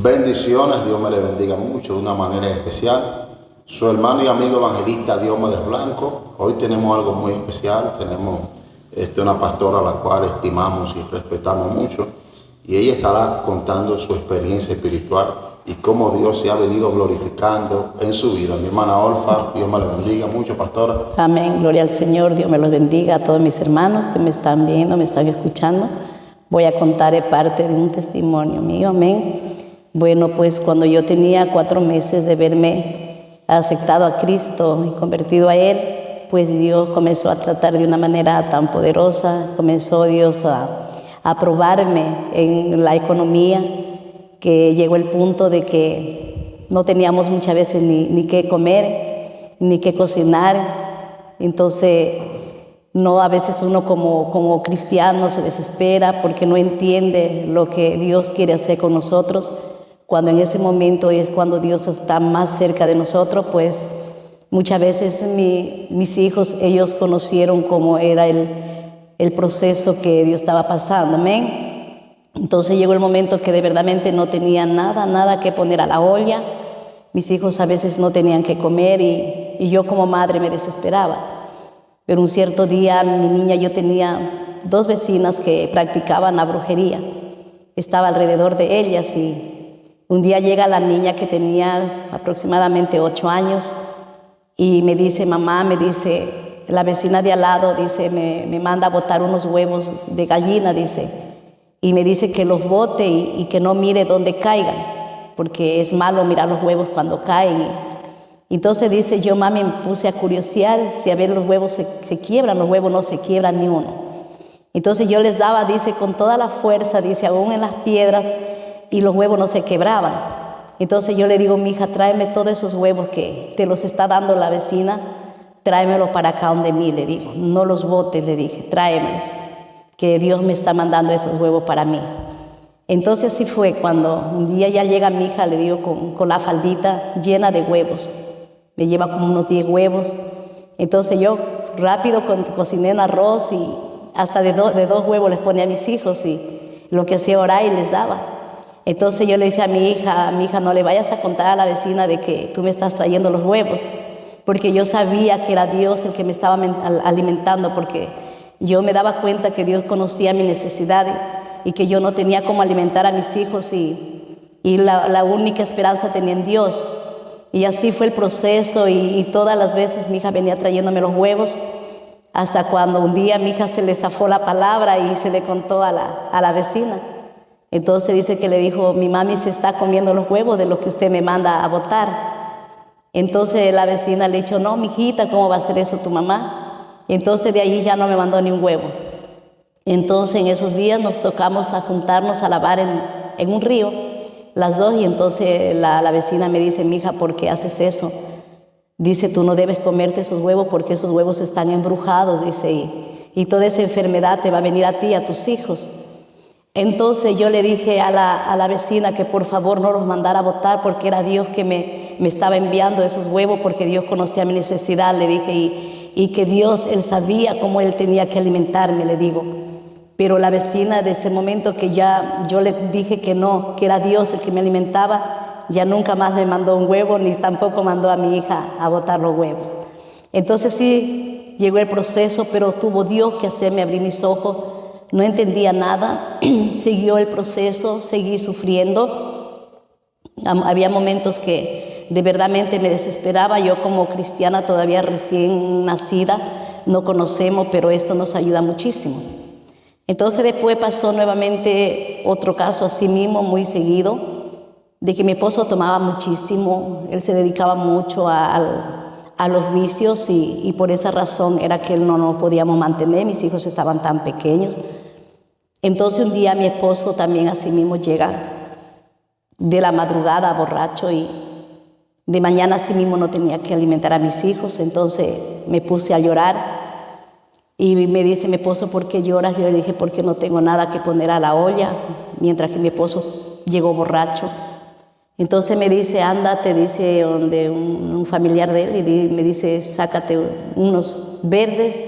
Bendiciones, Dios me le bendiga mucho de una manera especial. Su hermano y amigo evangelista Diomedes Blanco. Hoy tenemos algo muy especial. Tenemos una pastora a la cual estimamos y respetamos mucho. Y ella estará contando su experiencia espiritual y cómo Dios se ha venido glorificando en su vida. Mi hermana Olfa, Dios me la bendiga mucho, pastora. Amén, gloria al Señor, Dios me los bendiga a todos mis hermanos que me están viendo, me están escuchando. Voy a contar parte de un testimonio mío, amén. Bueno, pues cuando yo tenía 4 meses de verme aceptado a Cristo y convertido a Él, pues Dios comenzó a tratar de una manera tan poderosa, comenzó Dios a probarme en la economía, que llegó el punto de que no teníamos muchas veces ni qué comer, ni qué cocinar. Entonces, a veces uno como cristiano se desespera porque no entiende lo que Dios quiere hacer con nosotros. Cuando en ese momento es cuando Dios está más cerca de nosotros, pues muchas veces mis hijos, ellos conocieron cómo era el proceso que Dios estaba pasando, amén. Entonces llegó el momento que de verdaderamente no tenía nada que poner a la olla. Mis hijos a veces no tenían que comer y yo como madre me desesperaba. Pero un cierto día mi niña, yo tenía 2 vecinas que practicaban la brujería. Estaba alrededor de ellas y un día llega la niña que tenía aproximadamente 8 años y me dice, mamá, me dice, la vecina de al lado, dice, me manda a botar unos huevos de gallina, dice, y me dice que los bote y que no mire dónde caigan, porque es malo mirar los huevos cuando caen. Entonces dice, yo, mami, me puse a curiosear si a ver los huevos se quiebran, los huevos no se quiebran ni uno. Entonces yo les daba, dice, con toda la fuerza, dice, aún en las piedras, y los huevos no se quebraban. Entonces yo le digo, mija, tráeme todos esos huevos que te los está dando la vecina, tráemelos para acá donde mí, le digo, no los botes, le dije, tráemelos, que Dios me está mandando esos huevos para mí. Entonces así fue, cuando un día ya llega mi hija, le digo, con la faldita llena de huevos, me lleva como unos 10 huevos. Entonces yo rápido cociné un arroz y hasta de 2 huevos les ponía a mis hijos y lo que hacía orar y les daba. Entonces yo le decía a mi hija, no le vayas a contar a la vecina de que tú me estás trayendo los huevos, porque yo sabía que era Dios el que me estaba alimentando, porque yo me daba cuenta que Dios conocía mi necesidad y que yo no tenía cómo alimentar a mis hijos y la única esperanza tenía en Dios. Y así fue el proceso y todas las veces mi hija venía trayéndome los huevos, hasta cuando un día mi hija se le zafó la palabra y se le contó a la vecina. Entonces dice que le dijo, mi mami se está comiendo los huevos de lo que usted me manda a botar. Entonces la vecina le dijo, no, mijita, ¿cómo va a hacer eso tu mamá? Entonces de ahí ya no me mandó ni un huevo. Entonces en esos días nos tocamos a juntarnos a lavar en un río, las dos, y entonces la vecina me dice, mija, ¿por qué haces eso? Dice, tú no debes comerte esos huevos porque esos huevos están embrujados, dice, y toda esa enfermedad te va a venir a ti y a tus hijos. Entonces yo le dije a la vecina que por favor no los mandara a botar porque era Dios que me estaba enviando esos huevos, porque Dios conocía mi necesidad, le dije, y que Dios, Él sabía cómo Él tenía que alimentarme, le digo. Pero la vecina de ese momento que ya yo le dije que no, que era Dios el que me alimentaba, ya nunca más me mandó un huevo, ni tampoco mandó a mi hija a botar los huevos. Entonces sí, llegó el proceso, pero tuvo Dios que hacerme abrir mis ojos. No entendía nada, siguió el proceso, seguí sufriendo. Había momentos que de verdadmente me desesperaba. Yo como cristiana todavía recién nacida, no conocemos, pero esto nos ayuda muchísimo. Entonces después pasó nuevamente otro caso así mismo, muy seguido, de que mi esposo tomaba muchísimo, él se dedicaba mucho a los vicios y por esa razón era que él no nos podíamos mantener, mis hijos estaban tan pequeños. Entonces un día mi esposo también así mismo llega de la madrugada borracho y de mañana así mismo no tenía que alimentar a mis hijos. Entonces me puse a llorar y me dice mi esposo, ¿por qué lloras? Yo le dije, porque no tengo nada que poner a la olla, mientras que mi esposo llegó borracho. Entonces me dice, ándate, dice, donde un familiar de él, y me dice, sácate unos verdes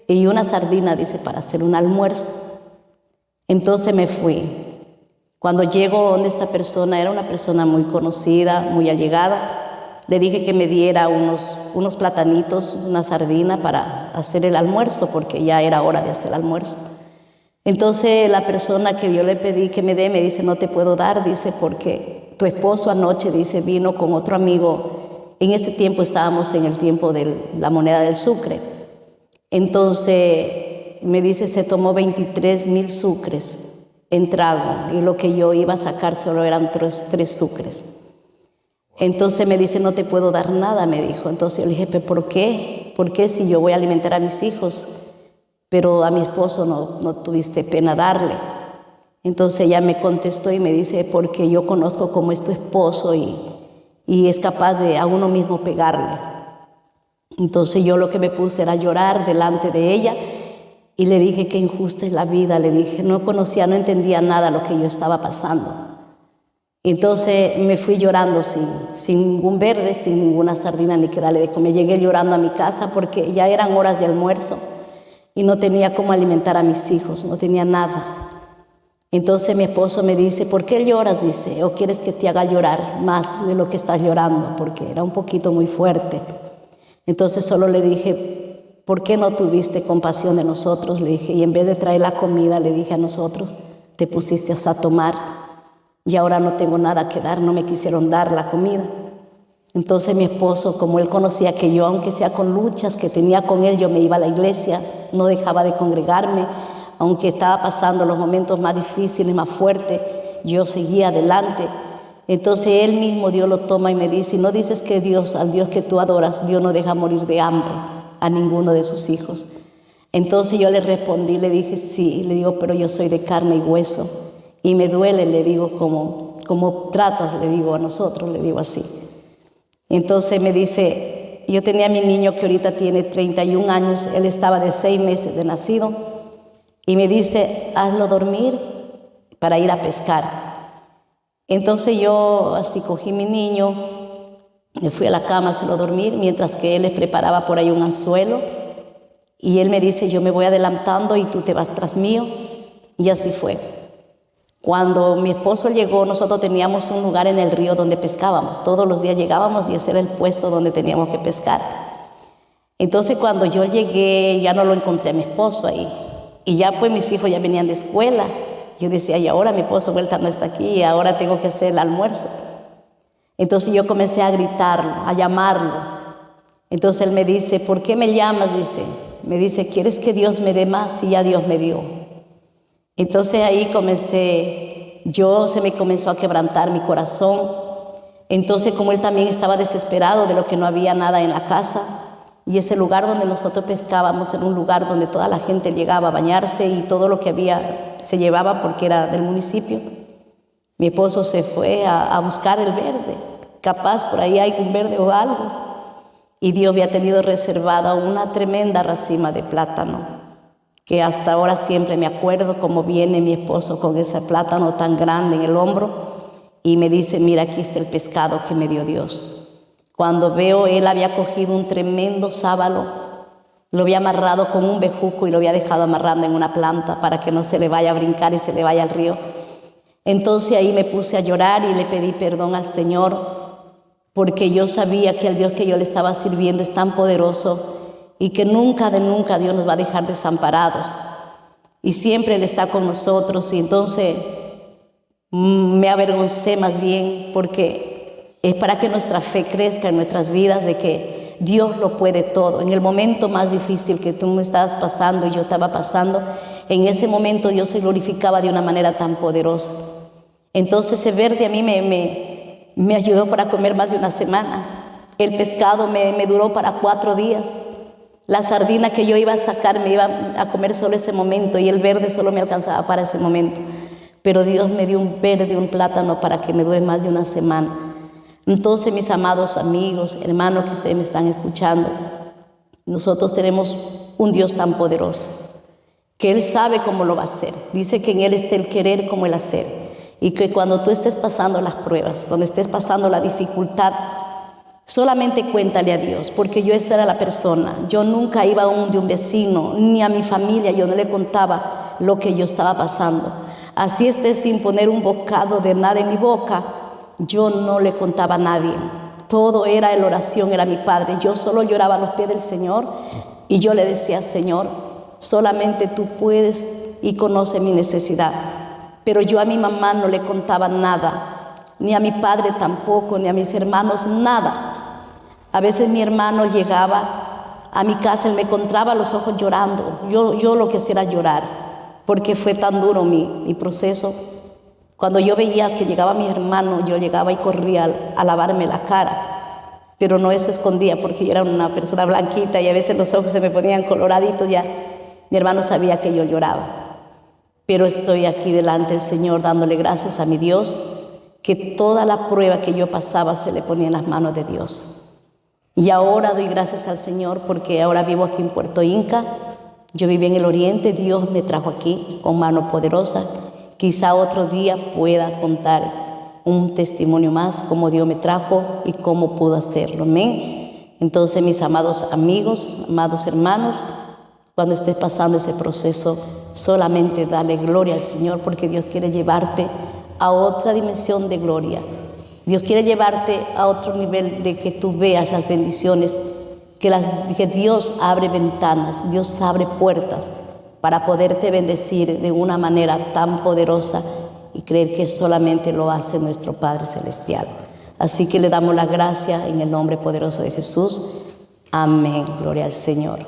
y una sardina, dice, para hacer un almuerzo. Entonces me fui. Cuando llego donde esta persona, era una persona muy conocida, muy allegada, le dije que me diera unos platanitos, una sardina para hacer el almuerzo, porque ya era hora de hacer el almuerzo. Entonces la persona que yo le pedí que me dé, me dice, no te puedo dar, dice, porque tu esposo anoche, dice, vino con otro amigo. En ese tiempo estábamos en el tiempo de la moneda del sucre. Entonces me dice, se tomó 23,000 sucres en trago, y lo que yo iba a sacar solo eran tres sucres. Entonces me dice, no te puedo dar nada, me dijo. Entonces yo le dije, ¿pero por qué? ¿Por qué si yo voy a alimentar a mis hijos? Pero a mi esposo no tuviste pena darle. Entonces ella me contestó y me dice, porque yo conozco cómo es tu esposo y es capaz de a uno mismo pegarle. Entonces yo lo que me puse era llorar delante de ella y le dije que injusta es la vida. Le dije, no entendía nada lo que yo estaba pasando. Entonces me fui llorando sin ningún verde, sin ninguna sardina ni que darle de comer. Llegué llorando a mi casa porque ya eran horas de almuerzo y no tenía cómo alimentar a mis hijos, no tenía nada. Entonces mi esposo me dice, ¿por qué lloras? Dice, ¿o quieres que te haga llorar más de lo que estás llorando? Porque era un poquito muy fuerte. Entonces solo le dije, ¿por qué no tuviste compasión de nosotros? Le dije, y en vez de traer la comida, le dije a nosotros, te pusiste a tomar y ahora no tengo nada que dar, no me quisieron dar la comida. Entonces mi esposo, como él conocía que yo, aunque sea con luchas que tenía con él, yo me iba a la iglesia, no dejaba de congregarme, aunque estaba pasando los momentos más difíciles, más fuertes, yo seguía adelante. Entonces él mismo, Dios lo toma y me dice, ¿no dices que Dios, al Dios que tú adoras, Dios no deja morir de hambre a ninguno de sus hijos? Entonces yo le respondí, le dije, sí, le digo, pero yo soy de carne y hueso y me duele, le digo, como tratas, le digo a nosotros, le digo así. Entonces me dice, yo tenía a mi niño que ahorita tiene 31 años, él estaba de 6 meses de nacido, y me dice, hazlo dormir para ir a pescar. Entonces yo así cogí mi niño, me fui a la cama a hacerlo dormir, mientras que él le preparaba por ahí un anzuelo, y él me dice, yo me voy adelantando y tú te vas tras mío, y así fue. Cuando mi esposo llegó, nosotros teníamos un lugar en el río donde pescábamos. Todos los días llegábamos y ese era el puesto donde teníamos que pescar. Entonces cuando yo llegué, ya no lo encontré a mi esposo ahí. Y ya pues mis hijos ya venían de escuela. Yo decía, y ahora mi esposo vuelta no está aquí, y ahora tengo que hacer el almuerzo. Entonces yo comencé a gritarlo, a llamarlo. Entonces él me dice, ¿por qué me llamas? Dice, me dice, ¿quieres que Dios me dé más? Si ya Dios me dio. Entonces ahí se me comenzó a quebrantar mi corazón. Entonces como él también estaba desesperado de lo que no había nada en la casa, y ese lugar donde nosotros pescábamos era un lugar donde toda la gente llegaba a bañarse y todo lo que había se llevaba porque era del municipio. Mi esposo se fue a buscar el verde, capaz por ahí hay un verde o algo, y Dios había tenido reservada una tremenda racima de plátano, que hasta ahora siempre me acuerdo cómo viene mi esposo con ese plátano tan grande en el hombro y me dice, mira, aquí está el pescado que me dio Dios. Cuando veo, él había cogido un tremendo sábalo, lo había amarrado con un bejuco y lo había dejado amarrando en una planta para que no se le vaya a brincar y se le vaya al río. Entonces ahí me puse a llorar y le pedí perdón al Señor, porque yo sabía que el Dios que yo le estaba sirviendo es tan poderoso y que nunca Dios nos va a dejar desamparados. Y siempre Él está con nosotros. Y entonces me avergoncé más bien, porque es para que nuestra fe crezca en nuestras vidas, de que Dios lo puede todo. En el momento más difícil que tú me estabas pasando y yo estaba pasando, en ese momento Dios se glorificaba de una manera tan poderosa. Entonces ese verde a mí me ayudó para comer más de una semana. El pescado me duró para 4 días. La sardina que yo iba a sacar me iba a comer solo ese momento, y el verde solo me alcanzaba para ese momento. Pero Dios me dio un verde, un plátano para que me dure más de una semana. Entonces, mis amados amigos, hermanos que ustedes me están escuchando, nosotros tenemos un Dios tan poderoso que Él sabe cómo lo va a hacer. Dice que en Él está el querer como el hacer, y que cuando tú estés pasando las pruebas, cuando estés pasando la dificultad, solamente cuéntale a Dios, porque yo esa era la persona. Yo nunca iba a de un vecino, ni a mi familia, yo no le contaba lo que yo estaba pasando. Así esté sin poner un bocado de nada en mi boca, yo no le contaba a nadie. Todo era en oración, era mi Padre. Yo solo lloraba a los pies del Señor y yo le decía, Señor, solamente tú puedes y conoces mi necesidad. Pero yo a mi mamá no le contaba nada, ni a mi padre tampoco, ni a mis hermanos, nada. A veces mi hermano llegaba a mi casa, él me encontraba los ojos llorando. Yo lo que hacía era llorar, porque fue tan duro mi proceso. Cuando yo veía que llegaba mi hermano, yo llegaba y corría a lavarme la cara, pero no se escondía porque yo era una persona blanquita y a veces los ojos se me ponían coloraditos ya. Mi hermano sabía que yo lloraba, pero estoy aquí delante del Señor dándole gracias a mi Dios, que toda la prueba que yo pasaba se le ponía en las manos de Dios. Y ahora doy gracias al Señor porque ahora vivo aquí en Puerto Inca. Yo viví en el oriente, Dios me trajo aquí con mano poderosa. Quizá otro día pueda contar un testimonio más, cómo Dios me trajo y cómo pudo hacerlo. Amén. Entonces, mis amados amigos, amados hermanos, cuando estés pasando ese proceso, solamente dale gloria al Señor, porque Dios quiere llevarte a otra dimensión de gloria. Dios quiere llevarte a otro nivel de que tú veas las bendiciones, que Dios abre ventanas, Dios abre puertas para poderte bendecir de una manera tan poderosa y creer que solamente lo hace nuestro Padre Celestial. Así que le damos la gracia en el nombre poderoso de Jesús. Amén. Gloria al Señor.